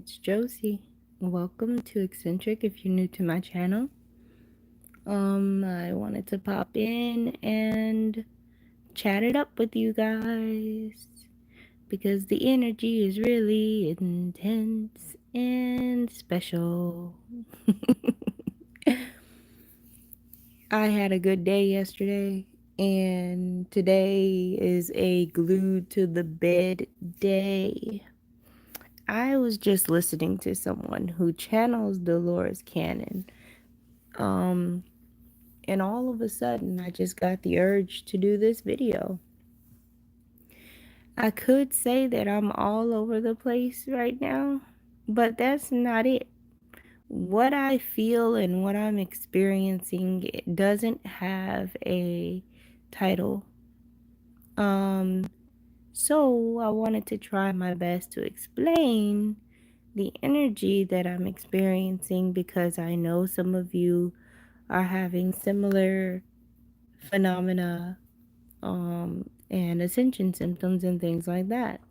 it's Josie. Welcome to Eccentric if you're new to my channel. I wanted to pop in and chat it up with you guys because the energy is really intense and special. I had a good day yesterday, and today is a glued to the bed day. I was just listening to someone who channels Dolores Cannon. Um, and all of a sudden, I just got the urge to do this video. I could say that I'm all over the place right now, but that's not it. What I feel and what I'm experiencing doesn't have a title. So I wanted to try my best to explain the energy that I'm experiencing because I know some of you are having similar phenomena and ascension symptoms and things like that.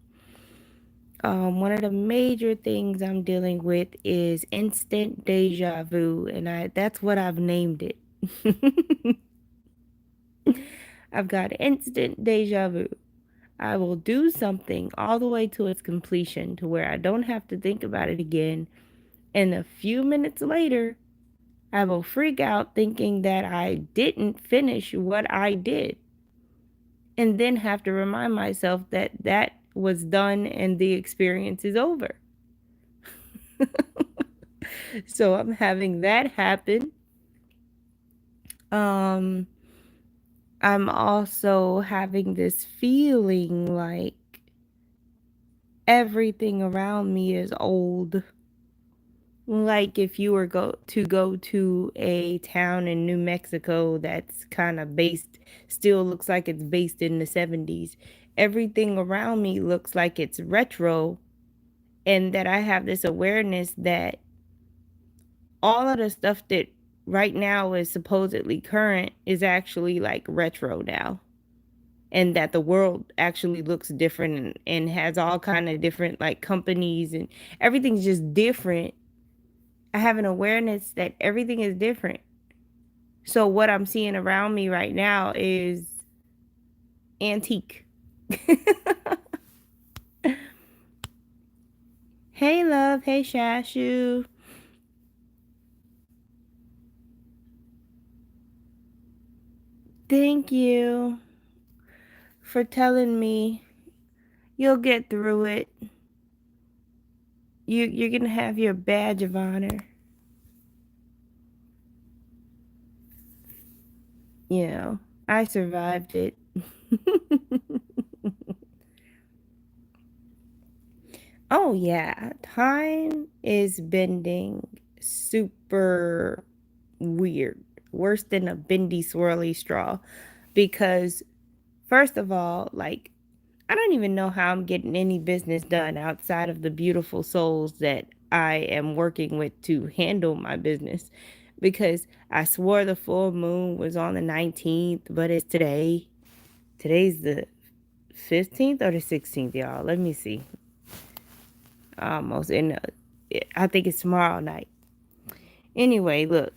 One of the major things I'm dealing with is instant deja vu, and that's what I've named it. I've got instant deja vu. I will do something all the way to its completion to where I don't have to think about it again. And a few minutes later, I will freak out thinking that I didn't finish what I did. And then have to remind myself that that was done and the experience is over. So I'm having that happen. I'm also having this feeling like everything around me is old. Like if you were go to a town in New Mexico that's kind of based, still looks like it's based in the 70s. Everything around me looks like it's retro, and that I have this awareness that all of the stuff that right now is supposedly current is actually like retro now, and that the world actually looks different and has all kind of different like companies and everything's just different. I have an awareness that everything is different. So what I'm seeing around me right now is antique. Hey love, hey Shashu. Thank you for telling me you'll get through it. You're gonna have your badge of honor. You know, I survived it. Oh yeah, time is bending super weird. Worse than a bendy swirly straw. Because first of all, like I don't even know how I'm getting any business done outside of the beautiful souls that I am working with to handle my business. Because I swore the full moon was on the 19th, but it's today. Today's the 15th or the 16th, y'all. Let me see. Almost. And I think it's tomorrow night. Anyway, look,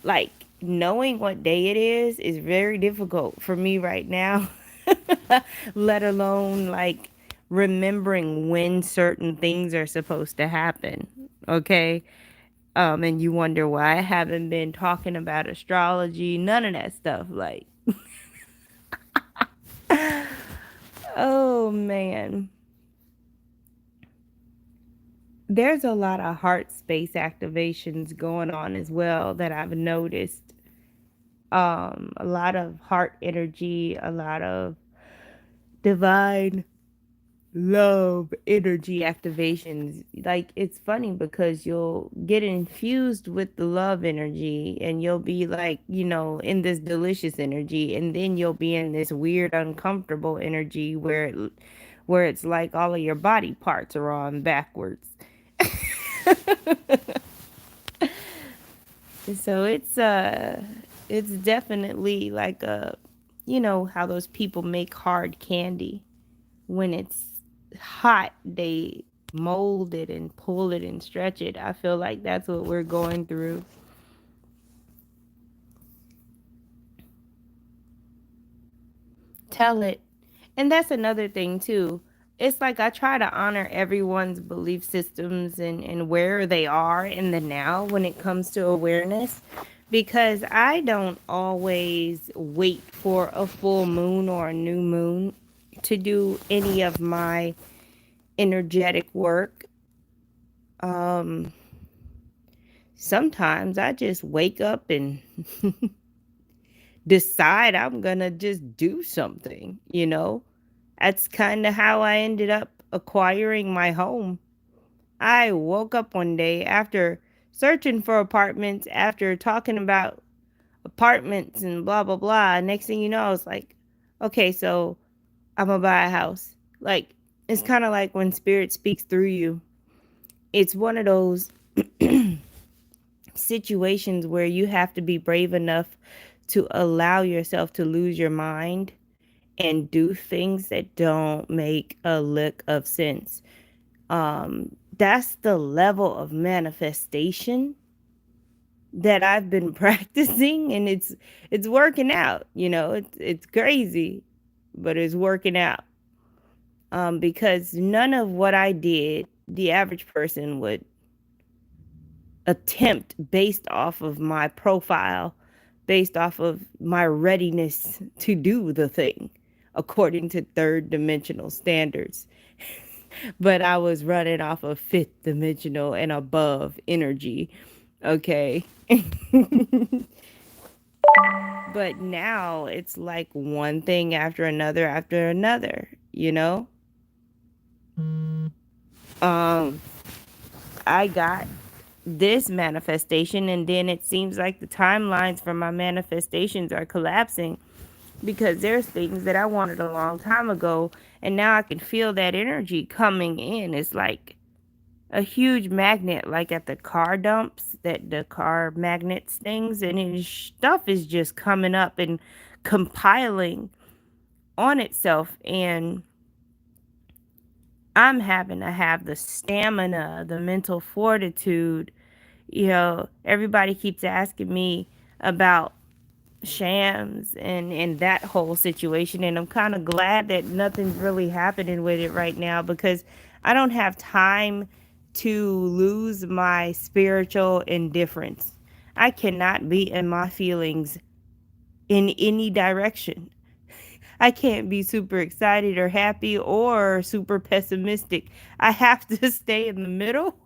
like knowing what day it is very difficult for me right now. Let alone like remembering when certain things are supposed to happen. Okay. And you wonder why I haven't been talking about astrology, none of that stuff. Like, oh man. There's a lot of heart space activations going on as well that I've noticed. A lot of heart energy, a lot of divine love energy activations. Like it's funny because you'll get infused with the love energy and you'll be like, in this delicious energy, and then you'll be in this weird uncomfortable energy where it's like all of your body parts are on backwards. So it's definitely like how those people make hard candy when it's hot, they mold it and pull it and stretch it. I feel like that's what we're going through. Tell it. And that's another thing too. It's like I try to honor everyone's belief systems and where they are in the now when it comes to awareness, because I don't always wait for a full moon or a new moon to do any of my energetic work. Um Sometimes I just wake up and decide I'm gonna just do something, you know? That's kind of how I ended up acquiring my home. I woke up one day after searching for apartments, after talking about apartments and blah, blah, blah. Next thing you know, I was like, okay, so I'm gonna buy a house. Like, it's kind of like when spirit speaks through you. It's one of those situations where you have to be brave enough to allow yourself to lose your mind and do things that don't make a lick of sense. That's the level of manifestation that I've been practicing, and it's working out. It's crazy, but it's working out. Because none of what I did, the average person would attempt based off of my profile, based off of my readiness to do the thing according to third dimensional standards. But I was running off of fifth dimensional and above energy. Okay. But now it's like one thing after another, you know? Um, I got this manifestation, and then it seems like the timelines for my manifestations are collapsing because there's things that I wanted a long time ago, and now I can feel that energy coming in. It's like a huge magnet, like at the car dumps, that the car magnets things, and stuff is just coming up and compiling on itself. And I'm having to have the stamina, the mental fortitude. Everybody keeps asking me about shams and that whole situation, and I'm kind of glad that nothing's really happening with it right now, because I don't have time to lose my spiritual indifference. I cannot be in my feelings in any direction. I can't be super excited or happy or super pessimistic. I have to stay in the middle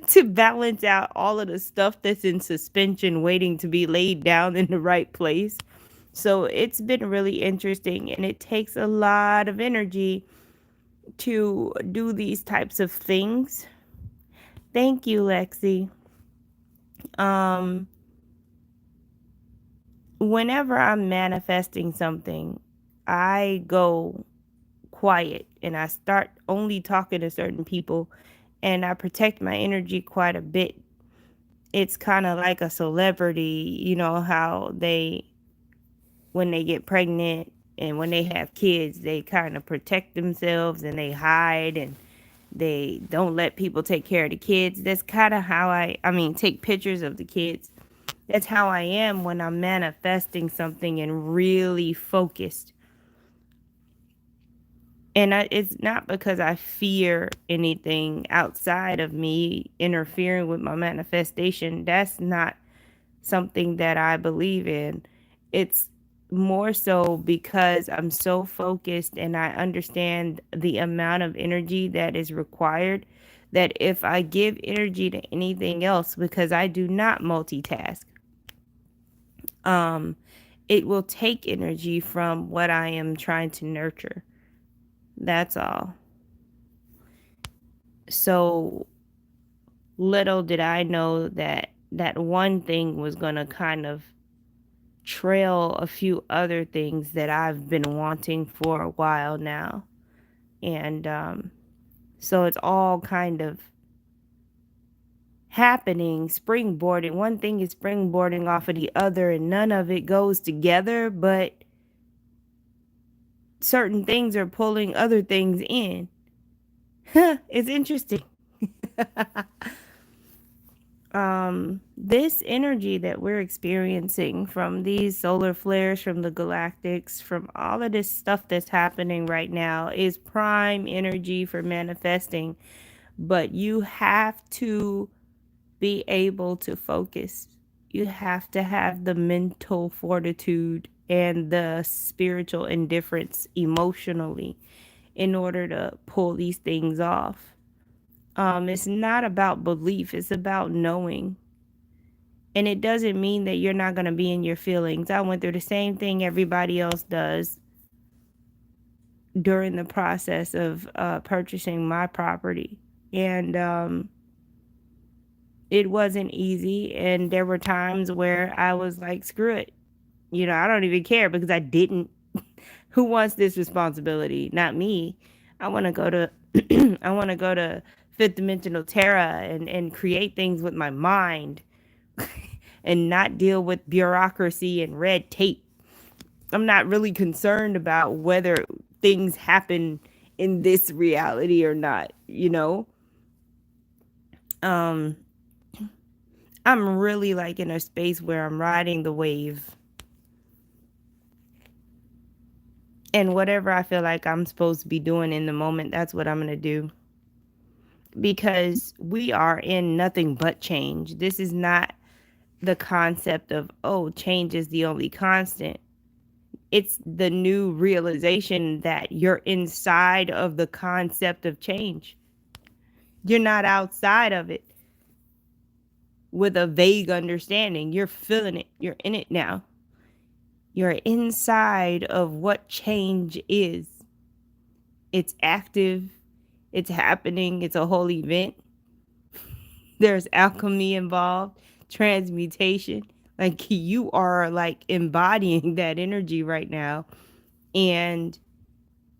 to balance out all of the stuff that's in suspension waiting to be laid down in the right place. So it's been really interesting, and it takes a lot of energy to do these types of things. Thank you, Lexi. Um Whenever I'm manifesting something, I go quiet and I start only talking to certain people, and I protect my energy quite a bit. It's kind of like a celebrity, how when they get pregnant and when they have kids, they kind of protect themselves and they hide and they don't let people take care of the kids. That's kind of how I mean, take pictures of the kids. That's how I am when I'm manifesting something and really focused. And it's not because I fear anything outside of me interfering with my manifestation. That's not something that I believe in. It's more so because I'm so focused and I understand the amount of energy that is required, that if I give energy to anything else, because I do not multitask, it will take energy from what I am trying to nurture. That's all. So little did I know that that one thing was going to kind of trail a few other things that I've been wanting for a while now. And so it's all kind of happening, springboarding. One thing is springboarding off of the other, and none of it goes together, but certain things are pulling other things in. It's interesting. This energy that we're experiencing from these solar flares, from the galactics, from all of this stuff that's happening right now is prime energy for manifesting. But you have to be able to focus. You have to have the mental fortitude and the spiritual indifference emotionally in order to pull these things off. It's not about belief, it's about knowing. And it doesn't mean that you're not going to be in your feelings. I went through the same thing everybody else does during the process of purchasing my property. And it wasn't easy. And there were times where I was like, screw it. You know, I don't even care because I didn't. Who wants this responsibility? Not me. I want to go to I want to go to fifth dimensional Terra and create things with my mind and not deal with bureaucracy and red tape. I'm not really concerned about whether things happen in this reality or not, you know? Um I'm really like in a space where I'm riding the wave. And whatever I feel like I'm supposed to be doing in the moment, that's what I'm going to do. Because we are in nothing but change. This is not the concept of, oh, change is the only constant. It's the new realization that you're inside of the concept of change. You're not outside of it with a vague understanding. You're feeling it. You're in it now. You're inside of what change is. It's active. It's happening. It's a whole event. There's alchemy involved, transmutation. Like you are like embodying that energy right now. And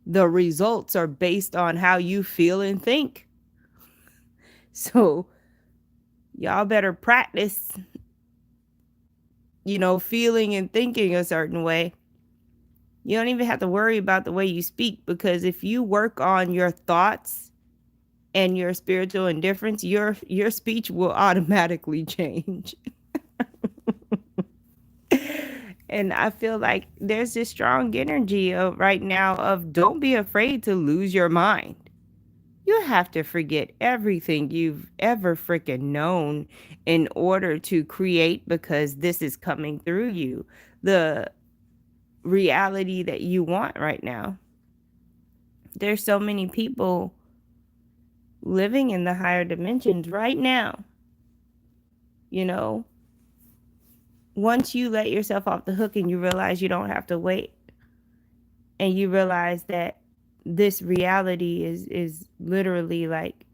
the results are based on how you feel and think. So y'all better practice, feeling and thinking a certain way. You don't even have to worry about the way you speak, because if you work on your thoughts and your spiritual indifference, your speech will automatically change. And I feel like there's this strong energy right now of don't be afraid to lose your mind. You have to forget everything you've ever freaking known in order to create, because this is coming through you. The reality that you want right now. There's so many people living in the higher dimensions right now. Once you let yourself off the hook and you realize you don't have to wait, and you realize that this reality is literally like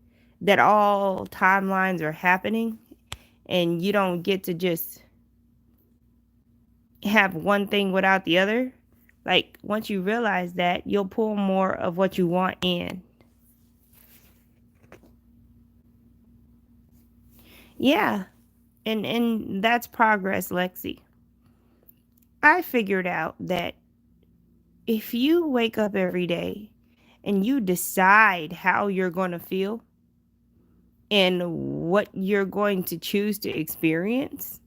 that, all timelines are happening, and you don't get to just have one thing without the other. Like once you realize that, you'll pull more of what you want in. Yeah. And that's progress, Lexi. I figured out that if you wake up every day and you decide how you're going to feel and what you're going to choose to experience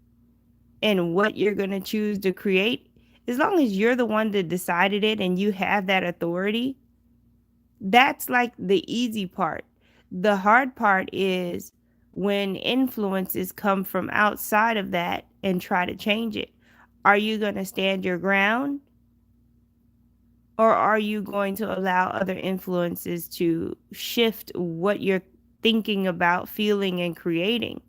and what you're going to choose to create, as long as you're the one that decided it and you have that authority, that's like the easy part. The hard part is when influences come from outside of that and try to change it. Are you going to stand your ground? Or are you going to allow other influences to shift what you're thinking about, feeling, and creating?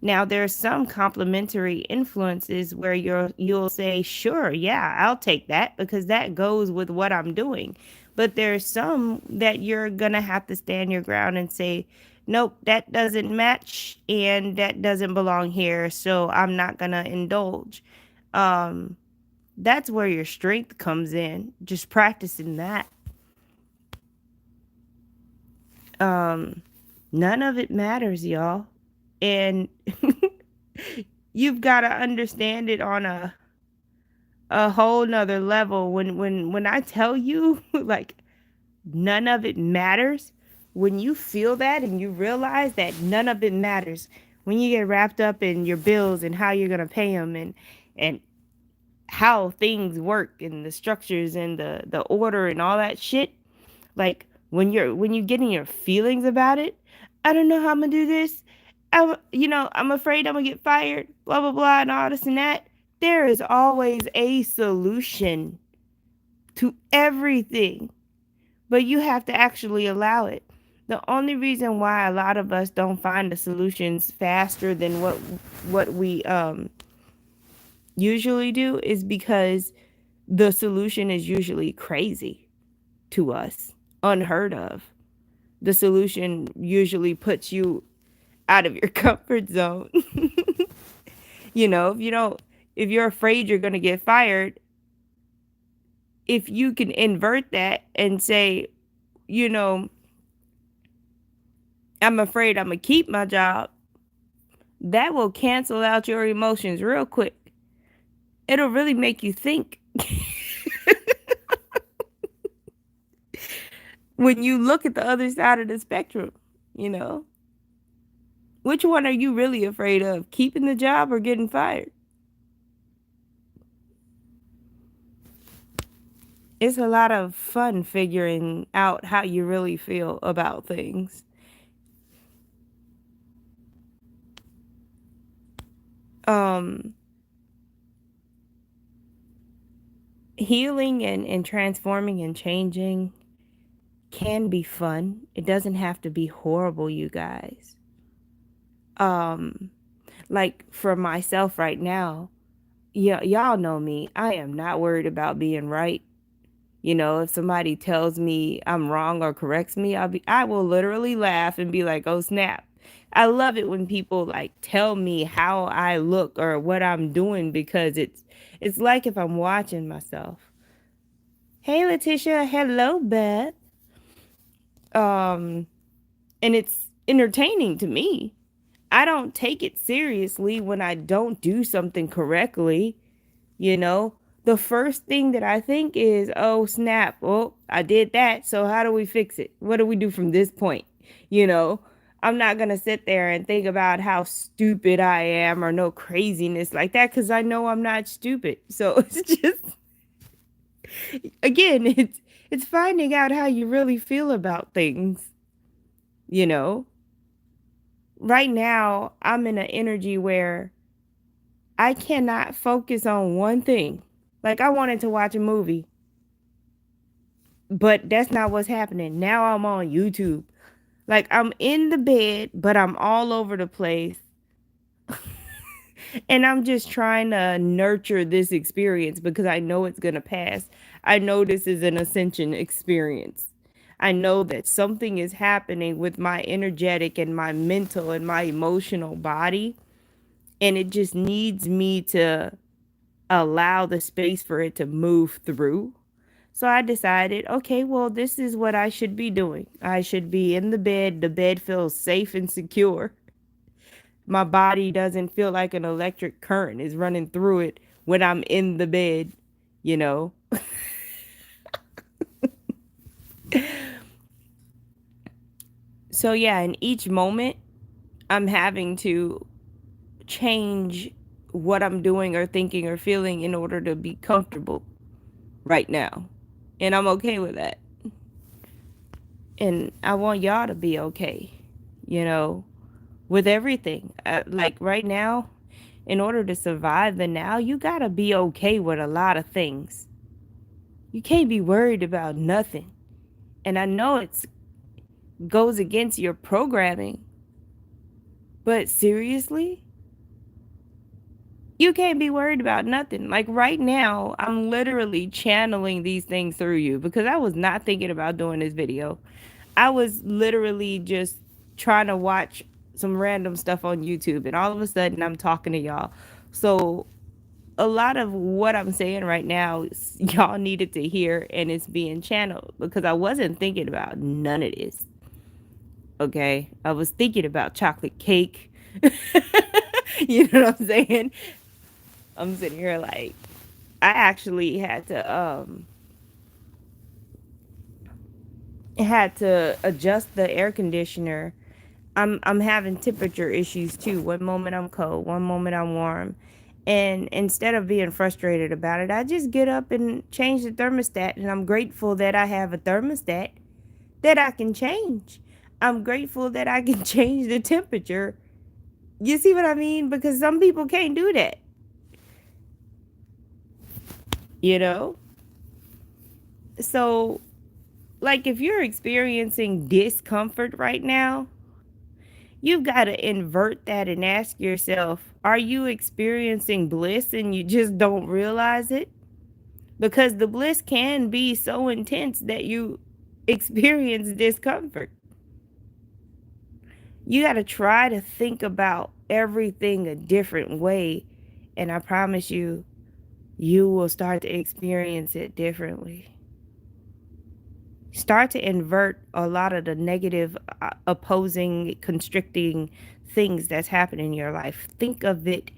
Now, there's some complementary influences where you'll say, sure, yeah, I'll take that because that goes with what I'm doing. But there's some that you're going to have to stand your ground and say, nope, that doesn't match and that doesn't belong here, so I'm not going to indulge. That's where your strength comes in, just practicing that. None of it matters, y'all. And you've got to understand it on a whole nother level. When I tell you like none of it matters, when you feel that and you realize that none of it matters, when you get wrapped up in your bills and how you're gonna pay them, and how things work and the structures and the order and all that shit, like when you get in your feelings about it, I don't know how I'm gonna do this. I'm afraid I'm gonna get fired, blah blah blah, and all this and that. There is always a solution to everything, but you have to actually allow it. The only reason why a lot of us don't find the solutions faster than what we usually do is because the solution is usually crazy to us, unheard of. The solution usually puts you out of your comfort zone. If you're afraid you're going to get fired, if you can invert that and say, you know, I'm afraid I'm going to keep my job, that will cancel out your emotions real quick. It'll really make you think. When you look at the other side of the spectrum, you know, which one are you really afraid of? Keeping the job or getting fired? It's a lot of fun figuring out how you really feel about things. Um, Healing and transforming and changing can be fun. It doesn't have to be horrible, you guys. Like for myself right now, yeah, y'all know me. I am not worried about being right. If somebody tells me I'm wrong or corrects me, I will literally laugh and be like, "Oh snap." I love it when people like tell me how I look or what I'm doing because it's like if I'm watching myself. Hey Letitia, hello Beth. Um and it's entertaining to me. I don't take it seriously when I don't do something correctly. You know, the first thing that I think is, oh, snap. Oh, I did that. So how do we fix it? What do we do from this point? You know, I'm not going to sit there and think about how stupid I am or no craziness like that because I know I'm not stupid. So it's just, again, it's finding out how you really feel about things, you know? Right now, I'm in an energy where I cannot focus on one thing. Like I wanted to watch a movie, but that's not what's happening. Now I'm on YouTube. Like I'm in the bed, but I'm all over the place. And I'm just trying to nurture this experience because I know it's going to pass. I know this is an ascension experience. I know that something is happening with my energetic and my mental and my emotional body. And it just needs me to allow the space for it to move through. So I decided, okay, well, this is what I should be doing. I should be in the bed. The bed feels safe and secure. My body doesn't feel like an electric current is running through it when I'm in the bed, you know? So, yeah, in each moment, I'm having to change what I'm doing or thinking or feeling in order to be comfortable right now. And I'm okay with that. And I want y'all to be okay, you know, with everything. Like right now, in order to survive the now, you gotta be okay with a lot of things. You can't be worried about nothing. And I know it's goes against your programming, but seriously, you can't be worried about nothing. Like right now, I'm literally channeling these things through you because I was not thinking about doing this video. I was literally just trying to watch some random stuff on YouTube, and all of a sudden I'm talking to y'all. So a lot of what I'm saying right now y'all needed to hear, and it's being channeled because I wasn't thinking about none of this. Okay, I was thinking about chocolate cake. You know what I'm saying? I'm sitting here like I actually had to had to adjust the air conditioner. I'm having temperature issues too. One moment I'm cold, one moment I'm warm. And instead of being frustrated about it, I just get up and change the thermostat, and I'm grateful that I have a thermostat that I can change. I'm grateful that I can change the temperature. You see what I mean? Because some people can't do that, you know? So, like, if you're experiencing discomfort right now, you've got to invert that and ask yourself, are you experiencing bliss and you just don't realize it? Because the bliss can be so intense that you experience discomfort. You got to try to think about everything a different way, and I promise you, you will start to experience it differently. Start to invert a lot of the negative, opposing, constricting things that's happening in your life. Think of it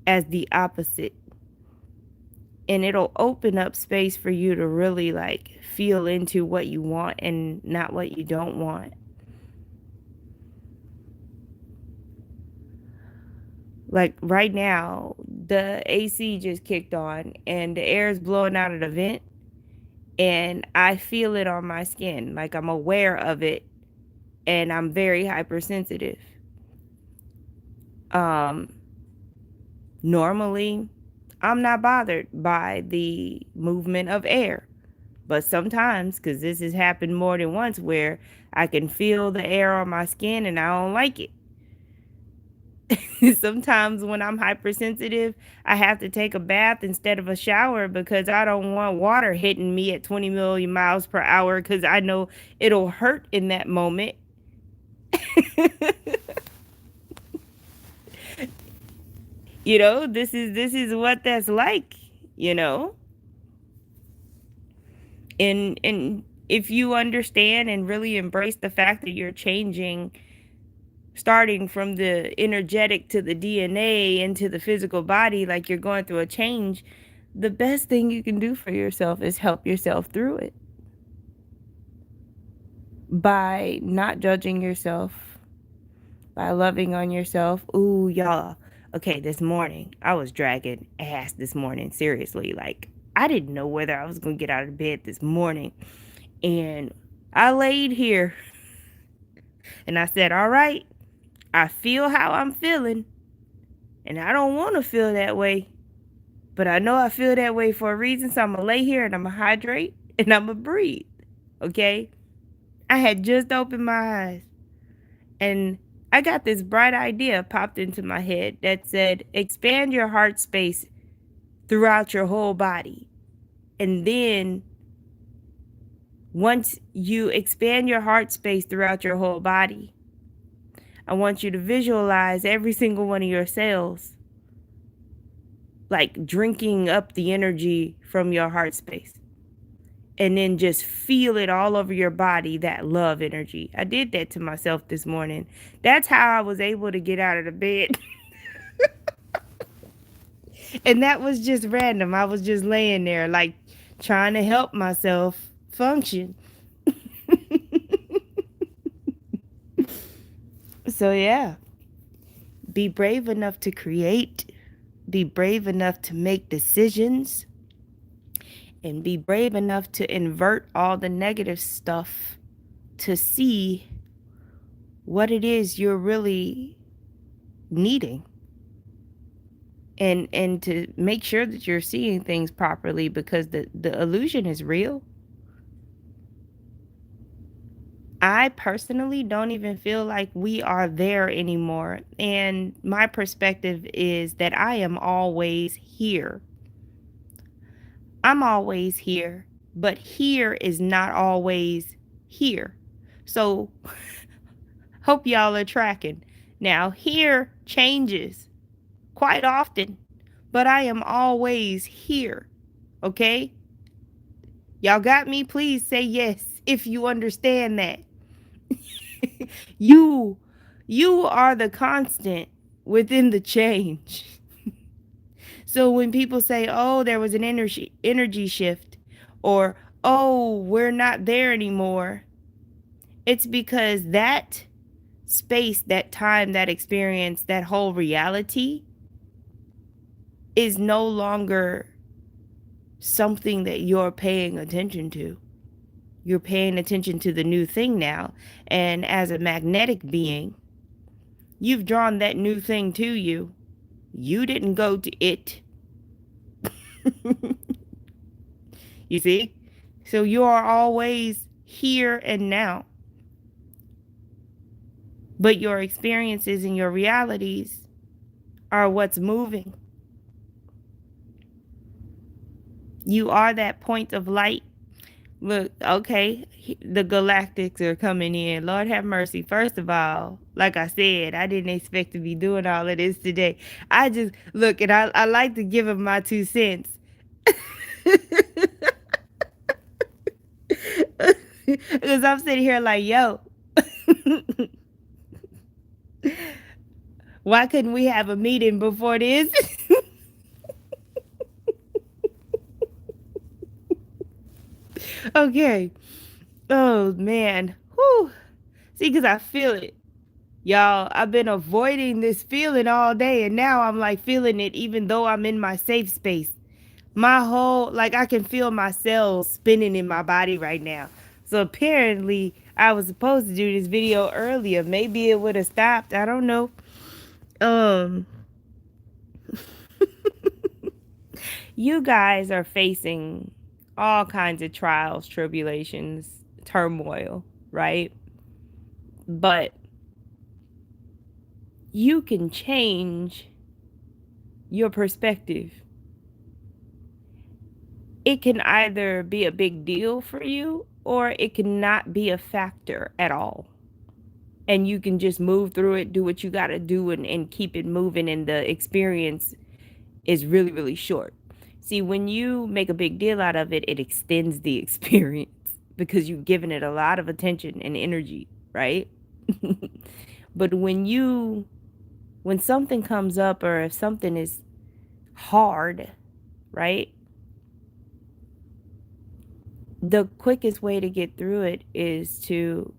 as the opposite, and it'll open up space for you to really like feel into what you want and not what you don't want. Like right now, the AC just kicked on and the air is blowing out of the vent, and I feel it on my skin. Like I'm aware of it, and I'm very hypersensitive. Um, Normally, I'm not bothered by the movement of air. But sometimes, because this has happened more than once, where I can feel the air on my skin and I don't like it. Sometimes when I'm hypersensitive, I have to take a bath instead of a shower because I don't want water hitting me at 20 million miles per hour because I know it'll hurt in that moment. This is what that's like, you know? And if you understand and really embrace the fact that you're changing, starting from the energetic to the DNA into the physical body, like you're going through a change, the best thing you can do for yourself is help yourself through it by not judging yourself, by loving on yourself. Ooh, y'all. Okay, this morning, I was dragging ass this morning, seriously. Like, I didn't know whether I was going to get out of bed this morning. And I laid here and I said, all right, I feel how I'm feeling. And I don't want to feel that way. But I know I feel that way for a reason. So I'm going to lay here and I'm going to hydrate and I'm going to breathe. Okay? I had just opened my eyes and I got this bright idea popped into my head that said, expand your heart space throughout your whole body. And then once you expand your heart space throughout your whole body, I want you to visualize every single one of your cells like drinking up the energy from your heart space. And then just feel it all over your body, that love energy. I did that to myself this morning. That's how I was able to get out of the bed. And that was just random. I was just laying there, like trying to help myself function. So, yeah, be brave enough to create, be brave enough to make decisions, and be brave enough to invert all the negative stuff to see what it is you're really needing, and to make sure that you're seeing things properly, because the illusion is real. I personally don't even feel like we are there anymore, and my perspective is that I am always here. I'm always here, but here is not always here. So hope y'all are tracking. Now, here changes quite often, but I am always here. Okay? Y'all got me? Please say yes if you understand that. you you are the constant within the change. So when people say, "Oh, there was an energy shift," or "Oh, we're not there anymore," It's because that space, that time, that experience, that whole reality is no longer something that you're paying attention to. You're paying attention to the new thing now. And as a magnetic being, you've drawn that new thing to you. You didn't go to it. You see? So you are always here and now. But your experiences and your realities are what's moving. You are that point of light. Look, okay, the galactics are coming in. Lord have mercy. First of all, like I said, I didn't expect to be doing all of this today. I just look, and I like to give them my 2 cents. Because I'm sitting here like, yo, why couldn't we have a meeting before this? Okay. Oh, man. Whew. See, because I feel it. Y'all, I've been avoiding this feeling all day, and now I'm like feeling it even though I'm in my safe space. My whole, like, I can feel my cells spinning in my body right now. So apparently, I was supposed to do this video earlier. Maybe it would have stopped. I don't know. Um, you guys are facing all kinds of trials, tribulations, turmoil, right? But you can change your perspective. It can either be a big deal for you or it can not be a factor at all. And you can just move through it, do what you got to do, and keep it moving. And the experience is really, really short. See, when you make a big deal out of it, it extends the experience because you've given it a lot of attention and energy, right? But when something comes up or if something is hard, right? The quickest way to get through it is to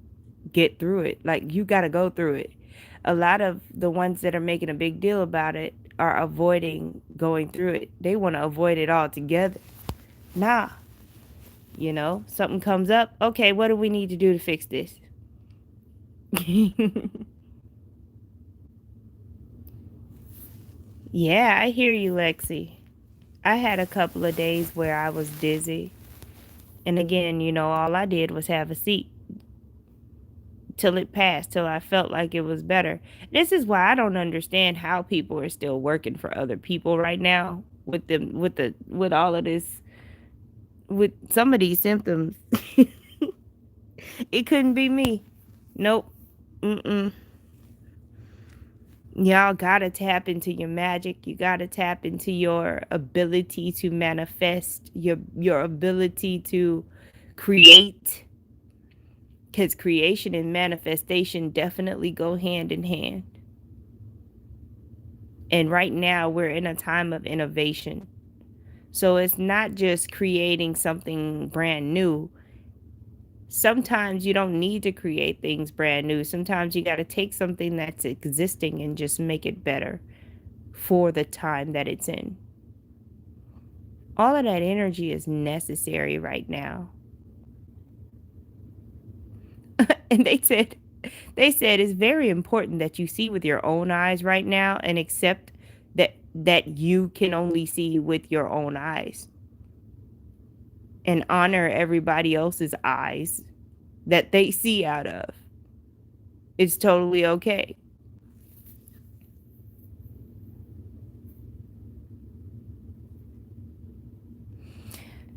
get through it. Like, you got to go through it. A lot of the ones that are making a big deal about it are avoiding going through it. They want to avoid it altogether. Nah, something comes up. Okay, what do we need to do to fix this? Yeah, I hear you, Lexi. I had a couple of days where I was dizzy. And again, all I did was have a seat till it passed, till I felt like it was better. This is why I don't understand how people are still working for other people right now with all of this, with some of these symptoms. It couldn't be me. Nope. Mm-mm. Y'all gotta tap into your magic. You gotta tap into your ability to manifest, your ability to create. Because creation and manifestation definitely go hand in hand. And right now we're in a time of innovation. So it's not just creating something brand new. Sometimes you don't need to create things brand new. Sometimes you got to take something that's existing and just make it better for the time that it's in. All of that energy is necessary right now. And they said it's very important that you see with your own eyes right now and accept that you can only see with your own eyes. And honor everybody else's eyes that they see out of. It's totally okay.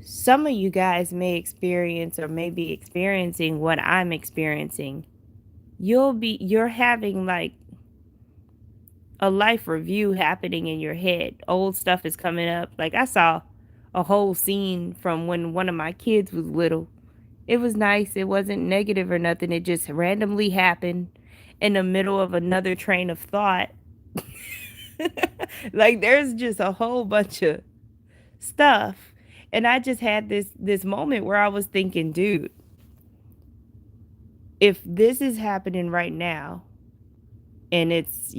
Some of you guys may experience or may be experiencing what I'm experiencing. You're having like a life review happening in your head. Old stuff is coming up. Like, I saw a whole scene from when one of my kids was little. It was nice. It wasn't negative or nothing. It just randomly happened in the middle of another train of thought. Like, there's just a whole bunch of stuff. And I just had this moment where I was thinking, dude, if this is happening right now and it's,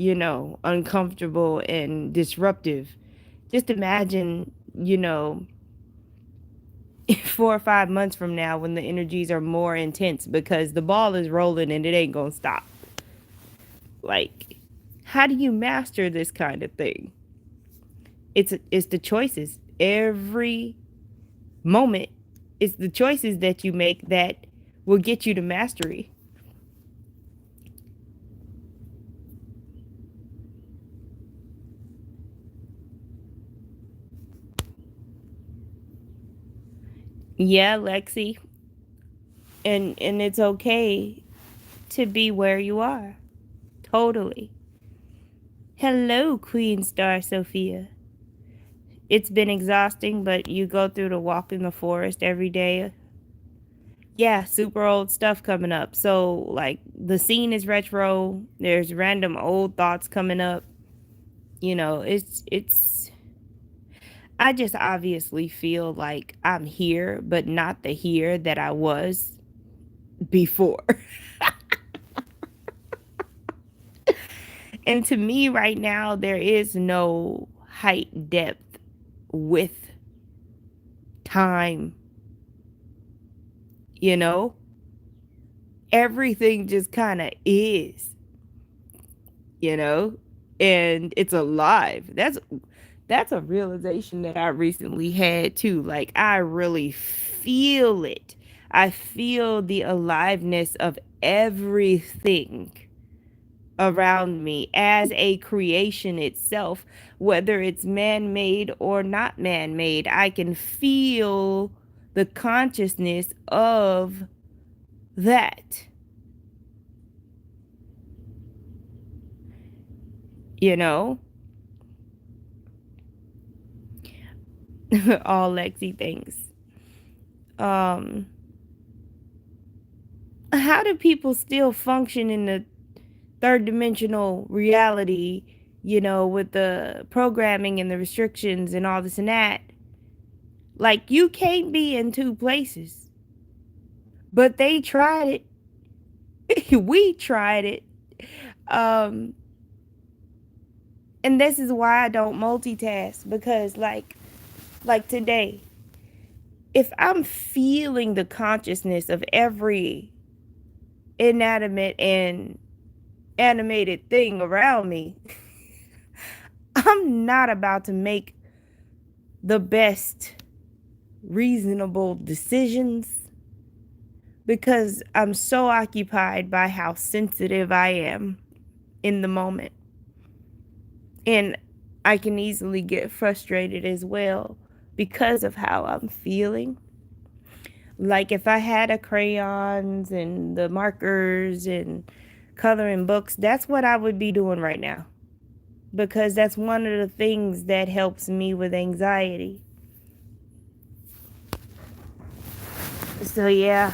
uncomfortable and disruptive, just imagine, 4 or 5 months from now when the energies are more intense because the ball is rolling and it ain't gonna stop. Like, how do you master this kind of thing? It's the choices. Every moment, it's the choices that you make that will get you to mastery. Yeah, Lexi. And it's okay to be where you are. Totally. Hello, Queen Star Sophia. It's been exhausting, but you go through the walk in the forest every day. Yeah, super old stuff coming up. So, like, the scene is retro. There's random old thoughts coming up. It's I just obviously feel like I'm here, but not the here that I was before. And to me right now, there is no height depth with time, you know? Everything just kind of is, you know? And it's alive. That's a realization that I recently had too. Like, I really feel it. I feel the aliveness of everything around me as a creation itself, whether it's man made or not man made. I can feel the consciousness of that, you know? All Lexi things. Um, how do people still function in the third dimensional reality, with the programming and the restrictions and all this and that? Like, you can't be in two places. But they tried it. We tried it. Um, and this is why I don't multitask, because like today, if I'm feeling the consciousness of every inanimate and animated thing around me, I'm not about to make the best reasonable decisions because I'm so occupied by how sensitive I am in the moment. And I can easily get frustrated as well because of how I'm feeling. Like, if I had a crayons and the markers and coloring books, that's what I would be doing right now. Because that's one of the things that helps me with anxiety. So yeah,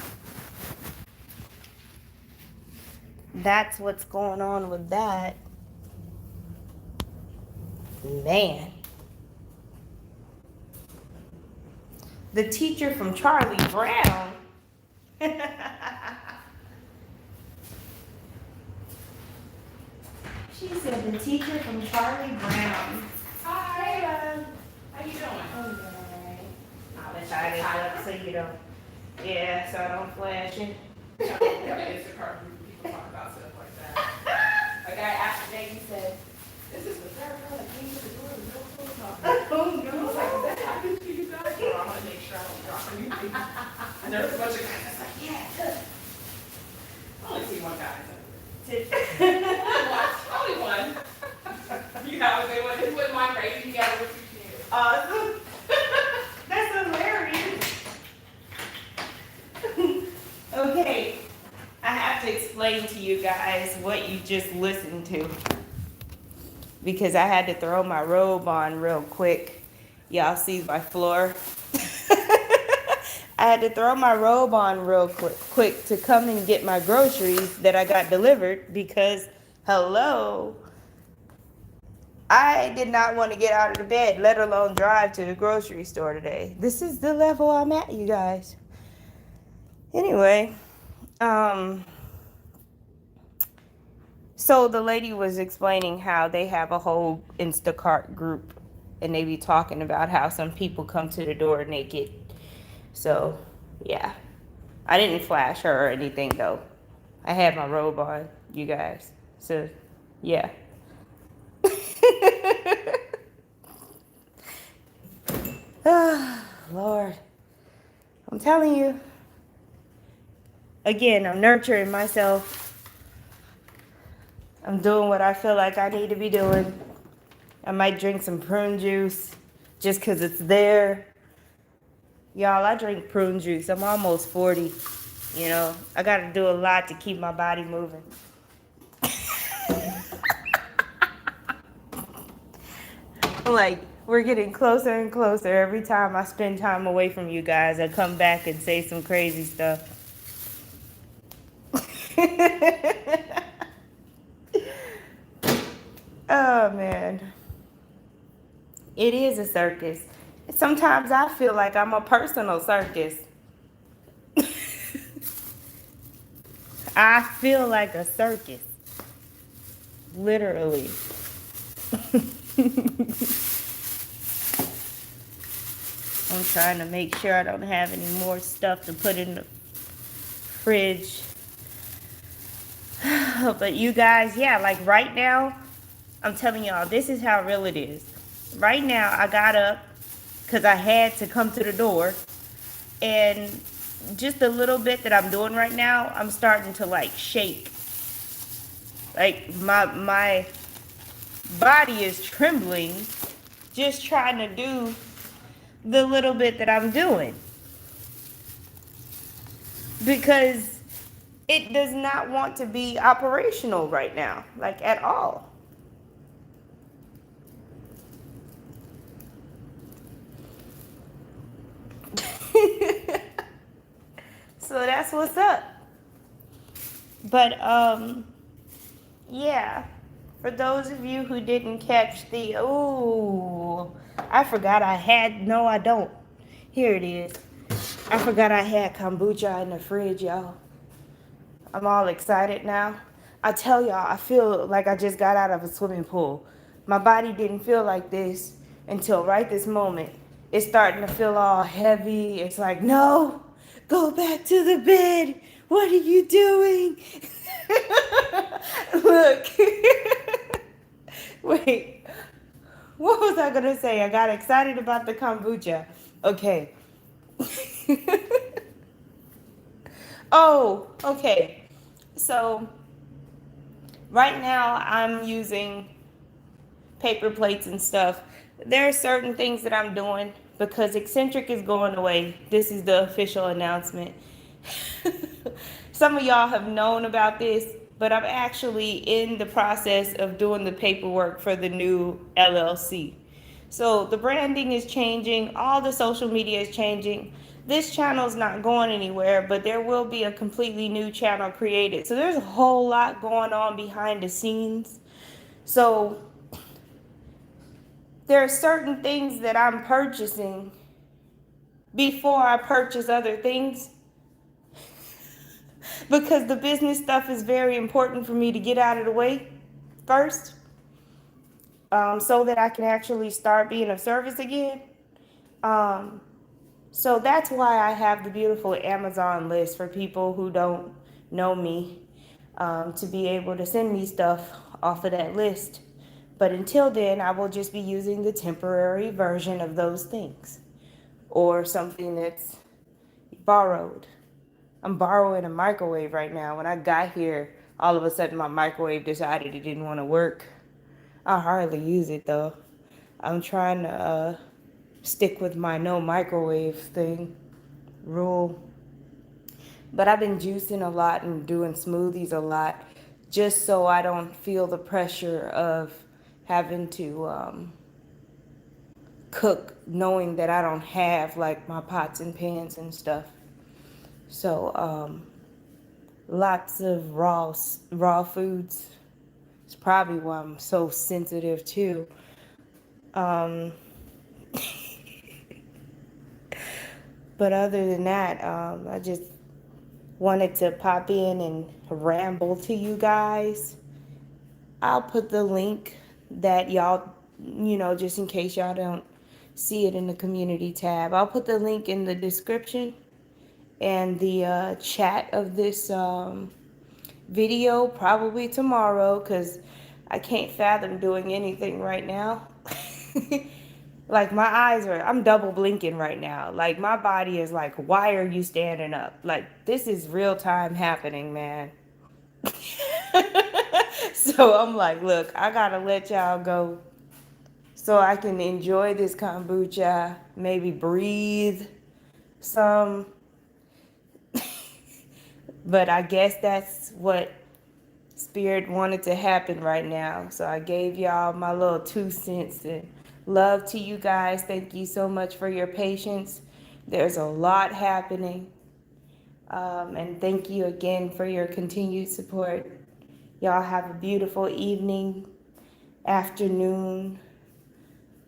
that's what's going on with that. Man. The teacher from Charlie Brown. She said the teacher from Charlie Brown. Hi. How you doing? Oh, yeah. I'll let I up so you don't. Yeah, so I don't flash it. Yeah, Instacart people talk about stuff like that. A guy asked today, he said, This is the third girl that came to the door with no clothes on. oh He was like, that happened to you guys? Well, I'm gonna make sure I don't drop anything. And there was a bunch of guys that's like, yeah, good. I only see one guy. Only one. You know, they wouldn't mind raising you guys with your kids. Awesome. That's hilarious. Okay, I have to explain to you guys what you just listened to because I had to throw my robe on real quick. Y'all see my floor? I had to throw my robe on real quick to come and get my groceries that I got delivered because, hello, I did not want to get out of the bed, let alone drive to the grocery store today. This is the level I'm at, you guys. Anyway, So the lady was explaining how they have a whole Instacart group and they be talking about how some people come to the door naked. So, yeah. I didn't flash her or anything though. I had my robe on, you guys. So, yeah. Ah, Lord. I'm telling you. Again, I'm nurturing myself. I'm doing what I feel like I need to be doing. I might drink some prune juice just because it's there. Y'all, I drink prune juice. I'm almost 40. You know, I got to do a lot to keep my body moving. Like, we're getting closer and closer. Every time I spend time away from you guys, I come back and say some crazy stuff. Oh, man. It is a circus. Sometimes I feel like I'm a personal circus. I feel like a circus. Literally. I'm trying to make sure I don't have any more stuff to put in the fridge. But you guys, yeah, like right now, I'm telling y'all, this is how real it is. Right now, I got up because I had to come to the door. And just a little bit that I'm doing right now, I'm starting to like shake. Like my body is trembling just trying to do the little bit that I'm doing. Because it does not want to be operational right now, like at all. So that's what's up. But yeah, for those of you who didn't catch the I forgot I had, no I don't. Here it is. I forgot I had kombucha in the fridge, y'all. I'm all excited now. I tell y'all, I feel like I just got out of a swimming pool. My body didn't feel like this until right this moment. It's starting to feel all heavy. It's like, no, go back to the bed. What are you doing? Look. Wait. What was I going to say? I got excited about the kombucha. Okay. Oh, okay. So right now I'm using paper plates and stuff. There are certain things that I'm doing because Eccentric is going away. This is the official announcement. Some of y'all have known about this, but I'm actually in the process of doing the paperwork for the new LLC. So the branding is changing, all the social media is changing. This channel is not going anywhere, but there will be a completely new channel created. So there's a whole lot going on behind the scenes. So there are certain things that I'm purchasing before I purchase other things because the business stuff is very important for me to get out of the way first, so that I can actually start being of service again. So that's why I have the beautiful Amazon list for people who don't know me, to be able to send me stuff off of that list. But until then, I will just be using the temporary version of those things or something that's borrowed. I'm borrowing a microwave right now. When I got here, all of a sudden my microwave decided it didn't want to work. I hardly use it though. I'm trying to stick with my no microwave thing rule. But I've been juicing a lot and doing smoothies a lot just so I don't feel the pressure of having to cook knowing that I don't have like my pots and pans and stuff. So lots of raw foods. It's probably why I'm so sensitive too. Um, but other than that, I just wanted to pop in and ramble to you guys I'll put the link that y'all, just in case y'all don't see it in the community tab. I'll put the link in the description and the chat of this video probably tomorrow because I can't fathom doing anything right now. Like my I'm double blinking right now. Like my body is like, why are you standing up? Like this is real time happening, man. So I'm like, look, I gotta let y'all go so I can enjoy this kombucha, maybe breathe some. But I guess that's what Spirit wanted to happen right now. So I gave y'all my little 2 cents and love to you guys. Thank you so much for your patience. There's a lot happening. And thank you again for your continued support. Y'all have a beautiful evening, afternoon,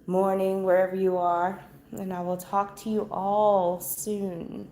morning, wherever you are. And I will talk to you all soon.